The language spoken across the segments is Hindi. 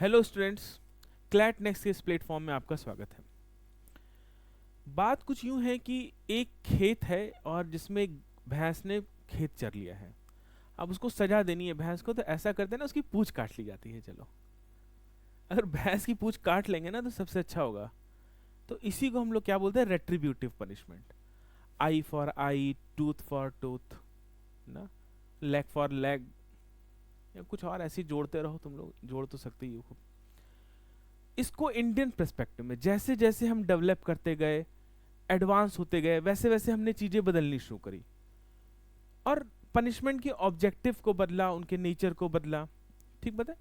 हेलो स्टूडेंट्स, क्लैट नेक्स्ट के इस प्लेटफॉर्म में आपका स्वागत है। बात कुछ यूं है कि एक खेत है और जिसमें एक भैंस ने खेत चर लिया है। अब उसको सजा देनी है भैंस को, तो ऐसा करते हैं ना, उसकी पूंछ काट ली जाती है। चलो, अगर भैंस की पूंछ काट लेंगे ना तो सबसे अच्छा होगा। तो इसी को हम लोग क्या बोलते हैं, retributive punishment. I for I, tooth for tooth, ना, लेग फॉर लेग, या कुछ और ऐसे जोड़ते रहो। तुम लोग जोड़ तो सकते ही हो। इसको इंडियन पर्सपेक्टिव में जैसे जैसे हम डेवलप करते गए, एडवांस होते गए, वैसे वैसे हमने चीजें बदलनी शुरू करी और पनिशमेंट के ऑब्जेक्टिव को बदला, उनके नेचर को बदला। ठीक बता।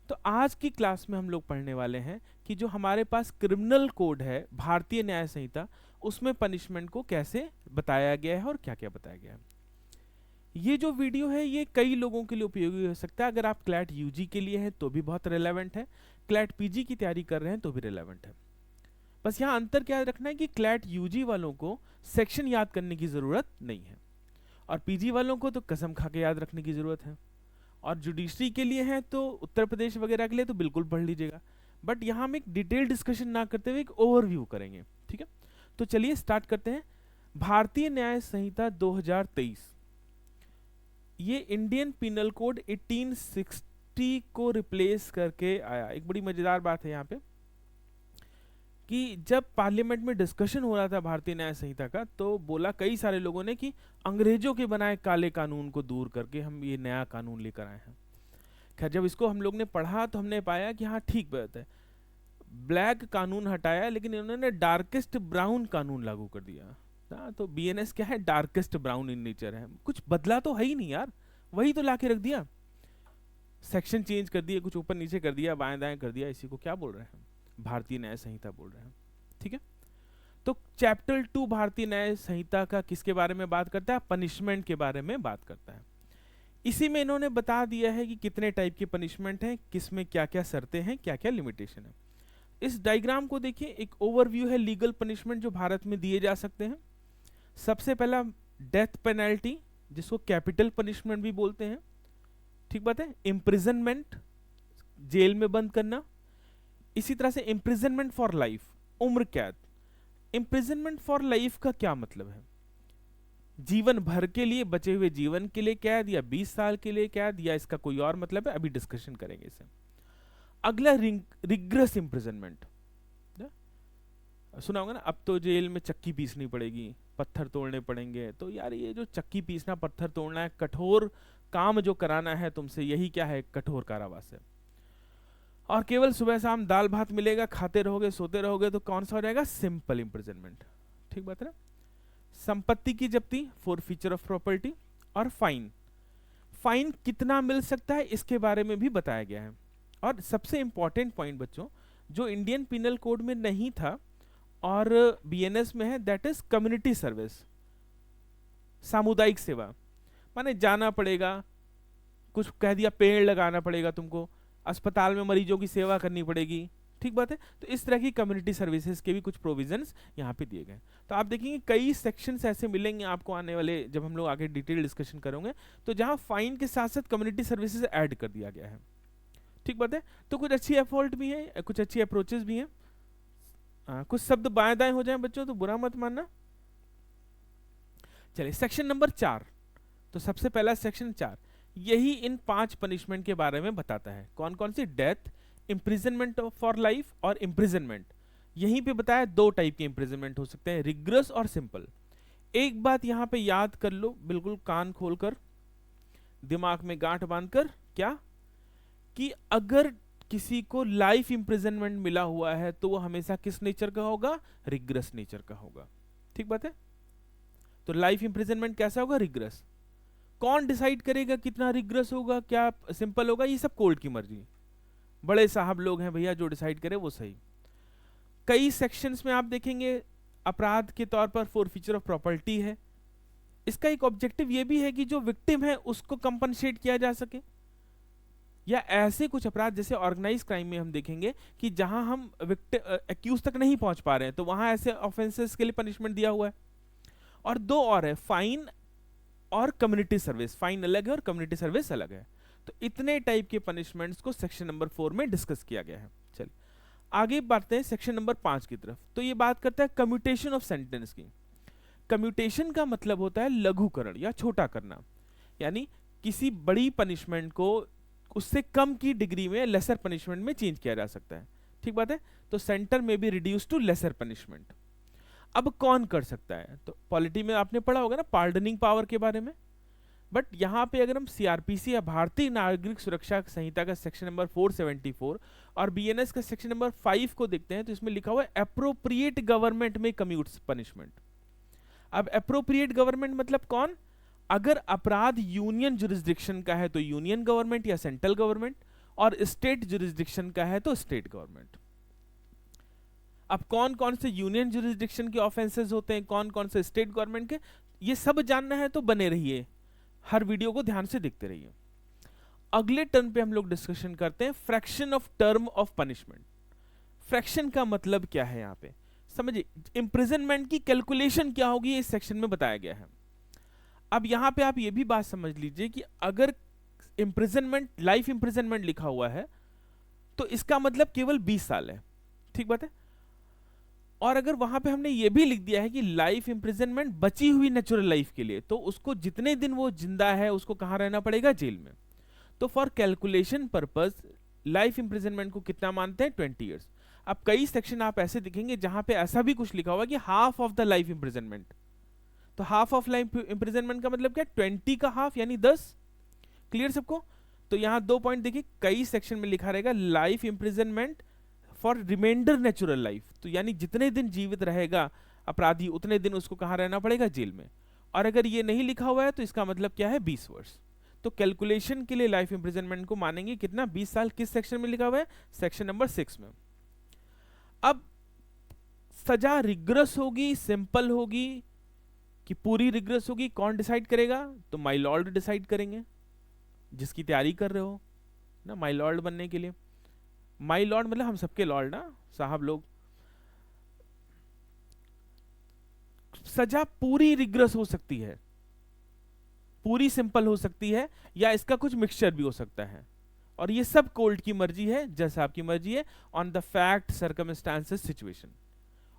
तो आज की क्लास में हम लोग पढ़ने वाले हैं कि जो हमारे पास क्रिमिनल कोड है, भारतीय न्याय संहिता, उसमें पनिशमेंट को कैसे बताया गया है और क्या क्या बताया गया है। ये जो वीडियो है ये कई लोगों के लिए उपयोगी हो सकता है। अगर आप क्लैट यूजी के लिए हैं तो भी बहुत रिलेवेंट है, क्लैट पीजी की तैयारी कर रहे हैं तो भी रिलेवेंट है। बस यहाँ अंतर क्या रखना है कि क्लैट यूजी वालों को सेक्शन याद करने की जरूरत नहीं है और पीजी वालों को तो कसम खा के याद रखने की जरूरत है। और जुडिशरी के लिए है तो उत्तर प्रदेश वगैरह के लिए तो बिल्कुल पढ़ लीजिएगा। बट यहाँ हम एक डिटेल डिस्कशन ना करते हुए एक ओवरव्यू करेंगे। ठीक है, तो चलिए स्टार्ट करते हैं। भारतीय न्याय संहिता 2023 ये इंडियन पिनल कोड 1860 को रिप्लेस करके आया। एक बड़ी मजेदार बात है यहाँ पे कि जब पार्लियामेंट में डिस्कशन हो रहा था भारतीय न्याय संहिता का, तो बोला कई सारे लोगों ने कि अंग्रेजों के बनाए काले कानून को दूर करके हम ये नया कानून लेकर आए हैं। खैर, जब इसको हम लोग ने पढ़ा तो हमने पाया कि हाँ ठीक बात है, ब्लैक कानून हटाया लेकिन इन्होंने डार्केस्ट ब्राउन कानून लागू कर दिया। तो बीएनएस क्या है, डार्केस्ट ब्राउन इन नेचर है। कुछ बदला तो है ही नहीं यार, वही तो लाके रख दिया। सेक्शन चेंज कर दिए, कुछ ऊपर नीचे कर दिया, बाएं दाएं कर दिया। इसी को क्या बोल रहे हैं, भारतीय न्याय संहिता बोल रहे हैं। ठीक है, तो चैप्टर 2 भारतीय न्याय संहिता का किसके बारे में बात करता है, पनिशमेंट के बारे में बात करता है। इसी में इन्होंने बता दिया है कि कितने टाइप के पनिशमेंट हैं, किसमें क्या क्या शर्तें हैं, क्या क्या लिमिटेशन है। इस डायग्राम को देखिए, एक ओवरव्यू है लीगल पनिशमेंट जो भारत में दिए जा सकते हैं। सबसे पहला डेथ पेनल्टी, जिसको कैपिटल पनिशमेंट भी बोलते हैं। ठीक बात है। इम्प्रिजनमेंट, जेल में बंद करना। इसी तरह से इम्प्रिजनमेंट फॉर लाइफ, उम्र कैद। इम्प्रिजनमेंट फॉर लाइफ का क्या मतलब है, जीवन भर के लिए, बचे हुए जीवन के लिए कैद, या 20 साल के लिए कैद, या इसका कोई और मतलब है, अभी डिस्कशन करेंगे इसे। अगला रिग्रेस इम्प्रिजनमेंट, सुना होगा ना, अब तो जेल में चक्की पीसनी पड़ेगी, पत्थर तोड़ने पड़ेंगे। तो यार ये जो चक्की पीसना, पत्थर तोड़ना है, कठोर काम जो कराना है तुमसे, यही क्या है, कठोर कारावास है। और केवल सुबह शाम दाल भात मिलेगा, खाते रहोगे सोते रहोगे, तो कौन सा हो जाएगा, सिंपल इम्प्रिजनमेंट। ठीक बात है ना। संपत्ति की जब्ती, फॉरफीचर ऑफ प्रॉपर्टी। और फाइन, फाइन कितना मिल सकता है इसके बारे में भी बताया गया है। और सबसे इंपॉर्टेंट पॉइंट बच्चों, जो इंडियन पिनल कोड में नहीं था और बीएनएस में है, दैट इज कम्युनिटी सर्विस, सामुदायिक सेवा। माने जाना पड़ेगा, कुछ कह दिया, पेड़ लगाना पड़ेगा तुमको, अस्पताल में मरीजों की सेवा करनी पड़ेगी। ठीक बात है। तो इस तरह की कम्युनिटी सर्विसेज के भी कुछ प्रोविजंस यहाँ पे दिए गए। तो आप देखेंगे कई सेक्शंस ऐसे मिलेंगे आपको आने वाले, जब हम लोग आगे डिटेल डिस्कशन करेंगे, तो जहाँ फाइन के साथ साथ कम्युनिटी सर्विसेज ऐड कर दिया गया है। ठीक बात है। तो कुछ अच्छी एफर्ट भी है, कुछ अच्छी अप्रोचेस भी हैं। कुछ शब्द बाएं दाएं हो जाए बच्चों तो बुरा मत मानना। चलिए सेक्शन नंबर 4। तो सबसे पहला सेक्शन 4 यही इन 5 पनिशमेंट के बारे में बताता है। कौन कौन सी, डेथ, इम्प्रिजनमेंट फॉर लाइफ और इम्प्रिजनमेंट। यहीं पे बताया 2 टाइप के इम्प्रिजनमेंट हो सकते हैं, रिग्रेस और सिंपल। एक बात यहां पे याद कर लो, बिल्कुल कान खोलकर, दिमाग में गांठ बांधकर, क्या कि अगर किसी को लाइफ इम्प्रिजनमेंट मिला हुआ है तो वो हमेशा किस नेचर का होगा, रिग्रेस नेचर का होगा। ठीक बात है। तो लाइफ इम्प्रिजनमेंट कैसा होगा, रिग्रेस। कौन डिसाइड करेगा कितना रिग्रेस होगा, क्या सिंपल होगा, ये सब कोर्ट की मर्जी। बड़े साहब लोग हैं भैया, जो डिसाइड करे वो सही। कई सेक्शंस में आप देखेंगे अपराध के तौर पर फॉरफीचर ऑफ प्रॉपर्टी है। इसका एक ऑब्जेक्टिव ये भी है कि जो विक्टिम है उसको कंपनसेट किया जा सके। या ऐसे कुछ अपराध जैसे ऑर्गेनाइज क्राइम में हम देखेंगे कि जहां हम एक्यूज तक नहीं पहुंच पा रहे हैं, तो वहां ऐसे ऑफेंसेस के लिए पनिशमेंट दिया हुआ है। और 2 और है, फाइन और कम्युनिटी सर्विस। फाइन अलग है और कम्युनिटी सर्विस अलग है। तो इतने टाइप के पनिशमेंट्स को सेक्शन नंबर 4 में डिस्कस किया गया है। चलिए आगे बढ़ते हैं सेक्शन नंबर 5 की तरफ। तो ये बात करता है कम्यूटेशन ऑफ सेंटेंस की। कम्यूटेशन का मतलब होता है लघुकरण या छोटा करना, यानी किसी बड़ी पनिशमेंट को उससे कम की डिग्री में लेसर पनिशमेंट में चेंज किया जा सकता है। ठीक बात है। तो सेंटर में be reduce to lesser punishment. अब कौन कर सकता है? तो पॉलिटी में आपने पढ़ा होगा ना पार्डनिंग पावर के बारे में। बट यहाँ पे अगर हम सीआरपीसी या भारतीय नागरिक सुरक्षा संहिता का सेक्शन नंबर 474 और बीएनएस का सेक्शन नंबर 5 को देखते हैं तो इसमें लिखा हुआ है एप्रोप्रिएट गवर्नमेंट में कम्यूट्स पनिशमेंट। अब एप्रोप्रिएट गवर्नमेंट मतलब कौन? अगर अपराध यूनियन जुरिस्डिक्शन का है तो यूनियन गवर्नमेंट या सेंट्रल गवर्नमेंट, और स्टेट जुरिस्डिक्शन का है तो स्टेट गवर्नमेंट। अब कौन कौन से यूनियन जुरिस्डिक्शन के ऑफेंसेस होते हैं, कौन कौन से स्टेट गवर्नमेंट के, ये सब जानना है तो बने रहिए, हर वीडियो को ध्यान से देखते रहिए। अगले टर्म पे हम लोग डिस्कशन करते हैं fraction of term of punishment. Fraction का मतलब क्या है यहाँ पे समझिए। इम्प्रिजनमेंट की कैलकुलेशन क्या होगी इस सेक्शन में बताया गया है। अब यहाँ पे आप ये भी बात समझ लीजिए कि अगर इम्प्रिजनमेंट लाइफ इम्प्रिजनमेंट लिखा हुआ है तो इसका मतलब केवल 20 साल है। ठीक बात है। और अगर वहां पे हमने ये भी लिख दिया है कि लाइफ इम्प्रिजनमेंट बची हुई नेचुरल लाइफ के लिए, तो उसको जितने दिन वो जिंदा है उसको कहाँ रहना पड़ेगा? जेल में। तो for calculation purpose life imprisonment को कितना मानते हैं? 20 ईयर्स। अब कई सेक्शन आप ऐसे दिखेंगे जहां पे ऐसा भी कुछ लिखा हुआ कि half of the life imprisonment. तो हाफ ऑफ लाइफ इम्प्रिजनमेंट का मतलब क्या? 20 का हाफ यानी 10। क्लियर सबको? तो यहाँ 2 पॉइंट देखिए, कई सेक्शन में लिखा रहेगा life imprisonment for remainder natural life, तो यानी जितने दिन जीवित रहेगा अपराधी उतने दिन उसको कहाँ रहना पड़ेगा? जेल में। और अगर ये नहीं लिखा हुआ है तो इसका मतलब क्या है? 20 वर्ष। तो कैलकुलेशन के लिए लाइफ इम्प्रिजनमेंट को मानेंगे कितना? 20 साल। किस सेक्शन में लिखा हुआ है? सेक्शन नंबर 6 में। अब सजा रिग्रेस होगी, सिंपल होगी कि पूरी रिग्रेस होगी, कौन डिसाइड करेगा? तो माय लॉर्ड डिसाइड करेंगे, जिसकी तैयारी कर रहे हो ना माय लॉर्ड बनने के लिए। माई लॉर्ड मतलब हम सबके लॉर्ड ना साहब लोग। सजा पूरी रिग्रेस हो सकती है, पूरी सिंपल हो सकती है, या इसका कुछ मिक्सचर भी हो सकता है। और ये सब कोर्ट की मर्जी है, जैसे आपकी मर्जी है, on the fact circumstances situation.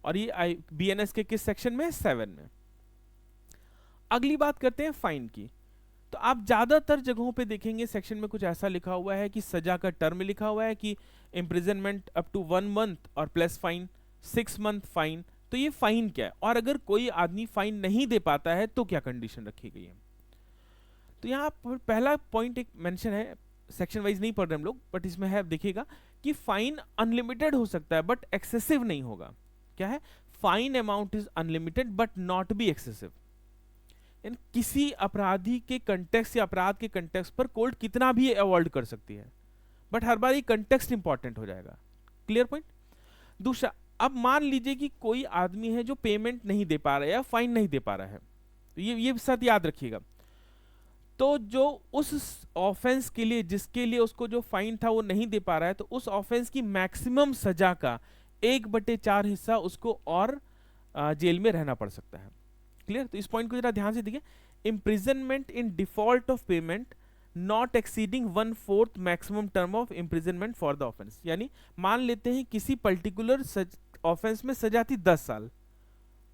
और ये बीएनएस के किस सेक्शन में? 7 में। अगली बात करते हैं फाइन की। तो आप ज्यादातर जगहों पे देखेंगे सेक्शन में कुछ ऐसा लिखा हुआ है कि सजा का टर्म लिखा हुआ है कि इम्प्रिजनमेंट अप टू 1 मंथ और प्लस फाइन, 6 मंथ फाइन। तो ये फाइन क्या है, और अगर कोई आदमी फाइन नहीं दे पाता है तो क्या कंडीशन रखी गई है? तो यहाँ पहला पॉइंट एक मेंशन है, सेक्शन वाइज नहीं पढ़ रहे हम लोग, बट इसमें है, देखिएगा कि फाइन अनलिमिटेड हो सकता है बट एक्सेसिव नहीं होगा। क्या है? Fine amount is unlimited but not be excessive. किसी अपराधी के कंटेक्स्ट या अपराध के कंटेक्स्ट पर कोर्ट कितना भी अवॉइड कर सकती है, बट हर बार ये कंटेक्स्ट इंपॉर्टेंट हो जाएगा। Clear point? दूसरा, अब मान लीजिए कि कोई आदमी है जो पेमेंट नहीं दे पा रहा है या फाइन नहीं दे पा रहा है, तो ये साथ याद रखिएगा। तो जो उस ऑफेंस के लिए जिसके लिए उसको जो फाइन था वो नहीं दे पा रहा है, तो उस ऑफेंस की मैक्सिमम सजा का 1/4 हिस्सा उसको और जेल में रहना पड़ सकता है। क्लियर? तो इस पॉइंट को जरा ध्यान से देखिए। Imprisonment in default of payment not exceeding 1/4 maximum term of imprisonment for the offence. यानी मान लेते हैं किसी पर्टिकुलर ऑफेंस में सजा थी 10 साल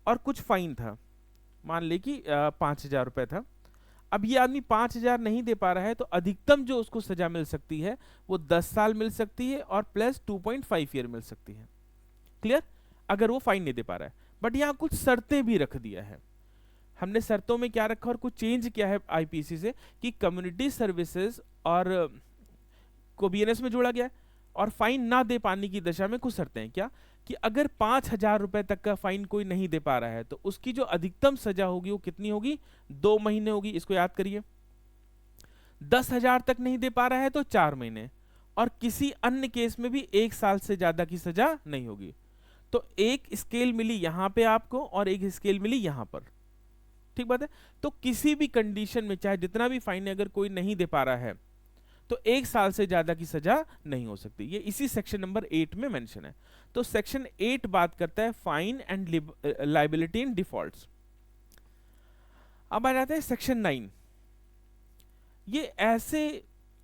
और कुछ फाइन था, मान ले कि 5,000 रुपए था। अब ये आदमी 5,000 नहीं दे पा रहा है, तो अधिकतम जो उसको सजा मिल सकती है वो 10 साल मिल सकती है और प्लस 2.5 ईयर मिल सकती है। क्लियर? अगर वो फाइन नहीं दे पा रहा है। बट यहाँ कुछ शर्तें भी रख दिया है हमने। शर्तों में क्या रखा और कुछ चेंज किया है आईपीसी से कि कम्युनिटी सर्विसेज और को बीएनएस में जोड़ा गया है, और फाइन ना दे पाने की दशा में कुछ शर्तें हैं। क्या? कि अगर 5,000 रुपए तक का फाइन कोई नहीं दे पा रहा है तो उसकी जो अधिकतम सजा होगी वो कितनी होगी? 2 महीने होगी। इसको याद करिए। 10,000 तक नहीं दे पा रहा है तो 4 महीने, और किसी अन्य केस में भी 1 साल से ज्यादा की सजा नहीं होगी। तो एक स्केल मिली यहां पे आपको और एक स्केल मिली यहां पर। ठीक बात है? तो किसी भी कंडीशन में चाहे जितना भी फाइन है, अगर कोई नहीं दे पा रहा है तो 1 साल से ज्यादा की सजा नहीं हो सकती। ये इसी सेक्शन नंबर 8 में मेंशन है। तो सेक्शन 8 बात करता है fine and liability in defaults. अब आ जाते हैं सेक्शन 9। ये ऐसे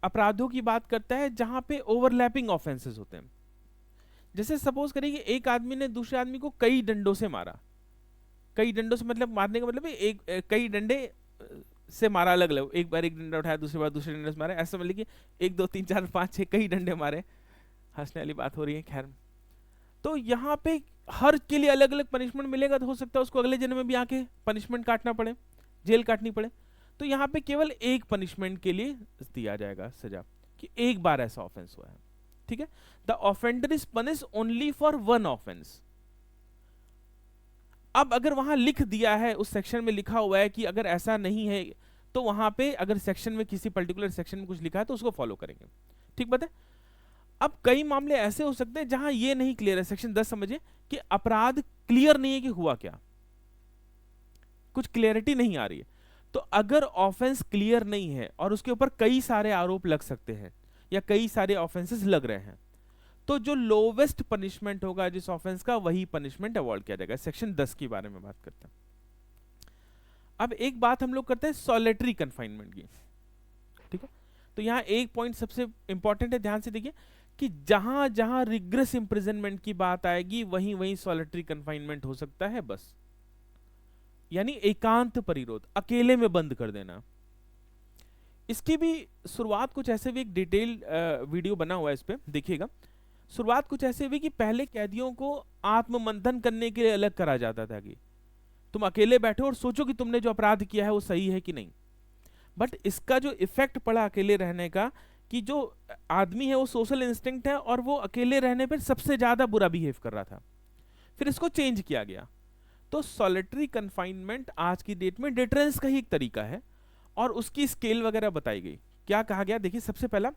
अपराधों की बात करता है जहां पे ओवरलैपिंग ऑफेंसेस होते हैं। जैसे सपोज करिए कि एक आदमी ने दूसरे आदमी को कई डंडों से मारा, कई डंडों से मतलब मारने का मतलब है कई डंडे से मारा, अलग अलग, एक बार एक डंडा उठाया, दूसरी बार दूसरे डंडे से मारा, ऐसा मतलब कि 1 2 3 4 5 6 कई डंडे मारे। हंसने वाली बात हो रही है, खैर। तो यहाँ पे हर के लिए अलग अलग पनिशमेंट मिलेगा, तो हो सकता है उसको अगले जन्म में भी आके पनिशमेंट काटना पड़े, जेल काटनी पड़े। तो यहाँ पे केवल एक पनिशमेंट के लिए दिया जाएगा सजा, कि एक बार ऐसा ऑफेंस हुआ है, ठीक है। The offender is punish only for one offence. अब अगर वहां लिख दिया है, उस सेक्शन में लिखा हुआ है कि अगर ऐसा नहीं है, तो वहां पे अगर सेक्शन में किसी पर्टिकुलर सेक्शन में कुछ लिखा है तो उसको फॉलो करेंगे, ठीक बात है। अब कई मामले ऐसे हो सकते हैं जहां ये नहीं क्लियर है, सेक्शन 10 समझिए कि अपराध क्लियर नहीं है कि हुआ क्या, कुछ क्लियरिटी नहीं आ रही है। तो अगर ऑफेंस क्लियर नहीं है और उसके ऊपर कई सारे आरोप लग सकते हैं या कई सारे ऑफेंसेस लग रहे हैं, तो जो लोवेस्ट पनिशमेंट होगा जिस ऑफेंस का, वही पनिशमेंट अवॉर्ड किया जाएगा। सेक्शन 10 के बारे में बात करते हैं। अब एक बात हम लोग करते हैं सॉलिटरी कन्फाइनमेंट की, ठीक है। तो यहाँ एक पॉइंट सबसे इंपॉर्टेंट है, ध्यान से देखिए कि जहां जहां रिग्रेस इंप्रिजनमेंट की बात आएगी वहीं वहीं सॉलिटरी कन्फाइनमेंट हो सकता है, बस। यानी एकांत परिरोध, अकेले में बंद कर देना। इसकी भी शुरुआत कुछ ऐसे भी, एक डिटेल वीडियो बना हुआ है इस पे, देखिएगा। शुरुआत कुछ ऐसे हुई कि पहले कैदियों को आत्ममंथन करने के लिए अलग करा जाता था कि तुम अकेले बैठो और सोचो कि तुमने जो अपराध किया है वो सही है कि नहीं। बट इसका जो इफेक्ट पड़ा अकेले रहने का, कि जो आदमी है वो सोशल इंस्टिंक्ट है और वो अकेले रहने पर सबसे ज्यादा बुरा बिहेव कर रहा था, फिर इसको चेंज किया गया। तो सॉलिटरी कन्फाइनमेंट आज की डेट में डिटरेंस का ही एक तरीका है, और उसकी स्केल वगैरह बताई गई। क्या कहा गया, देखिए सबसे पहला,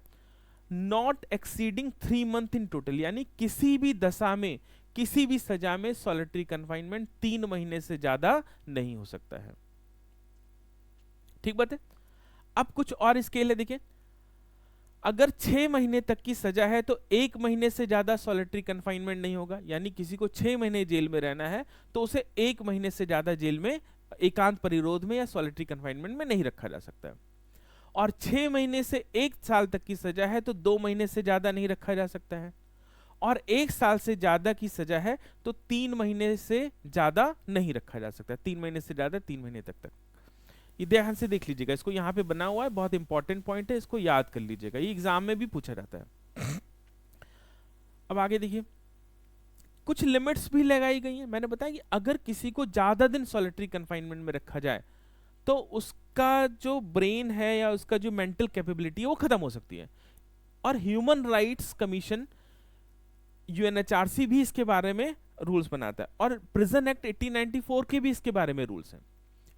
not exceeding 3 month in total, यानी किसी भी दशा में, किसी भी सजा में सॉलिटरी कन्फाइनमेंट 3 महीने से ज्यादा नहीं हो सकता है, ठीक बात है। अब कुछ और स्केल है, देखिए। अगर 6 महीने तक की सजा है तो 1 महीने से ज्यादा सॉलिटरी कन्फाइनमेंट नहीं होगा, यानी किसी को 6 महीने जेल में रहना है तो उसे 1 महीने से ज्यादा जेल में एकांत परिरोध में या सॉलिटरी कन्फाइनमेंट में नहीं रखा जा सकता है। और 6 महीने से 1 साल तक की सजा है तो 2 महीने से ज्यादा नहीं रखा जा सकता है। और 1 साल से ज्यादा की सजा है तो 3 महीने से ज्यादा नहीं रखा जा सकता है, 3 महीने से ज्यादा 3 महीने तक। ये ध्यान से देख लीजिएगा, इसको यहाँ पे बना हुआ है, बहुत इंपॉर्टेंट पॉइंट है, इसको याद कर लीजिएगा, ये एग्जाम में भी पूछा जाता है। अब आगे देखिए, कुछ लिमिट्स भी लगाई गई हैं। मैंने बताया कि अगर किसी को ज्यादा दिन सॉलिटरी कन्फाइनमेंट में रखा जाए तो उसका जो ब्रेन है या उसका जो मेंटल कैपेबिलिटी है वो खत्म हो सकती है। और ह्यूमन राइट्स कमीशन यूएनएचआरसी भी इसके बारे में रूल्स बनाता है, और प्रिजन एक्ट 1894 के भी इसके बारे में रूल्स हैं।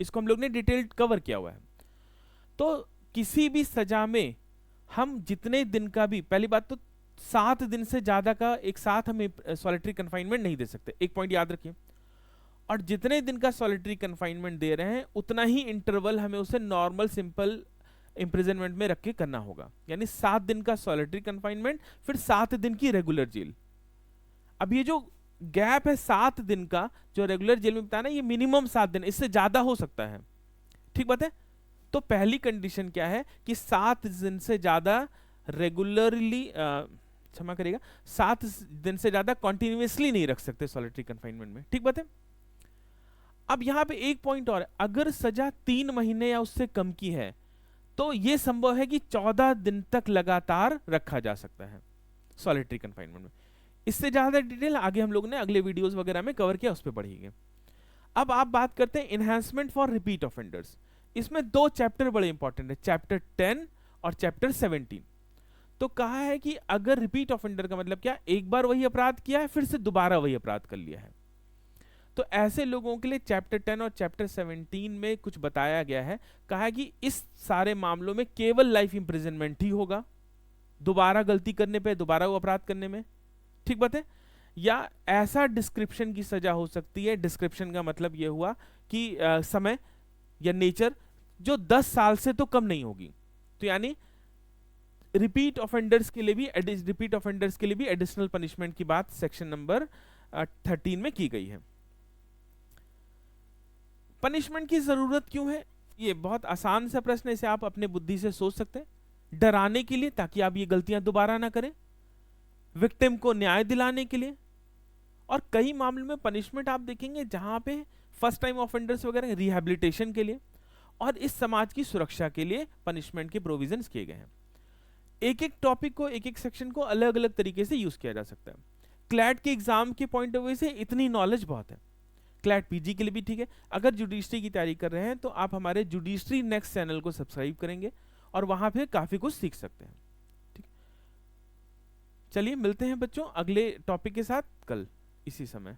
इसको हम लोग ने डिटेल कवर किया हुआ है। तो किसी भी सजा में हम जितने दिन का भी, पहली बात तो 7 दिन से ज्यादा का एक साथ हमें सॉलिटरी कन्फाइनमेंट नहीं दे सकते, एक पॉइंट याद रखिए। और जितने दिन का सॉलिटरी कन्फाइनमेंट दे रहे हैं उतना ही इंटरवल हमें उसे नॉर्मल सिंपल इंप्रिजनमेंट में रख के करना होगा। यानी 7 दिन का सॉलिटरी कन्फाइनमेंट, फिर 7 दिन की रेगुलर जेल। अब ये जो गैप है 7 दिन का जो रेगुलर जेल में बिताना, ये मिनिमम 7 दिन, इससे ज्यादा हो सकता है, ठीक बात है। तो पहली कंडीशन क्या है कि 7 दिन से ज्यादा रेगुलरली, क्षमा करिएगा, 7 दिन से ज्यादा कॉन्टिन्यूसली नहीं रख सकते सॉलिटरी कन्फाइनमेंट में, ठीक बात है। अब यहां पे एक पॉइंट और है, अगर सजा 3 महीने या उससे कम की है तो यह संभव है कि 14 दिन तक लगातार रखा जा सकता है सॉलिटरी कन्फाइनमेंट में। इससे ज्यादा डिटेल आगे हम लोग ने अगले वीडियोस वगैरह में कवर किया, उस पर पढ़िएगा। अब आप बात करते हैं इनहैंसमेंट फॉर रिपीट ऑफेंडर्स। इसमें 2 चैप्टर बड़े इंपॉर्टेंट है, चैप्टर 10 और चैप्टर 17। तो कहा है कि अगर रिपीट ऑफेंडर का मतलब क्या, एक बार वही अपराध किया है फिर से दोबारा वही अपराध कर लिया है, तो ऐसे लोगों के लिए चैप्टर 10 और चैप्टर 17 में कुछ बताया गया है। कहा है कि इस सारे मामलों में केवल लाइफ इंप्रिजनमेंट ही होगा, दोबारा गलती करने पे, दोबारा वो अपराध करने में, ठीक बात है। या ऐसा डिस्क्रिप्शन की सजा हो सकती है, डिस्क्रिप्शन का मतलब ये हुआ कि समय या नेचर, जो 10 साल से तो कम नहीं होगी। तो यानी रिपीट ऑफेंडर्स के लिए भी एडिशनल पनिशमेंट की बात सेक्शन नंबर 13 में की गई है। पनिशमेंट की जरूरत क्यों है, ये बहुत आसान सा प्रश्न है, इसे आप अपने बुद्धि से सोच सकते हैं। डराने के लिए ताकि आप ये गलतियां दोबारा ना करें, विक्टिम को न्याय दिलाने के लिए, और कई मामलों में पनिशमेंट आप देखेंगे जहां पे फर्स्ट टाइम ऑफेंडर्स वगैरह रिहैबिलिटेशन के लिए, और इस समाज की सुरक्षा के लिए पनिशमेंट के प्रोविजंस किए गए हैं। एक एक टॉपिक को, एक एक सेक्शन को अलग अलग तरीके से यूज किया जा सकता है। क्लैट के एग्जाम के पॉइंट ऑफ व्यू से इतनी नॉलेज बहुत है। क्लैट पीजी के लिए भी ठीक है। अगर जुडिशरी की तैयारी कर रहे हैं तो आप हमारे जुडिशरी नेक्स्ट चैनल को सब्सक्राइब करेंगे और वहां पे काफी कुछ सीख सकते हैं। ठीक, चलिए मिलते हैं बच्चों अगले टॉपिक के साथ कल इसी समय।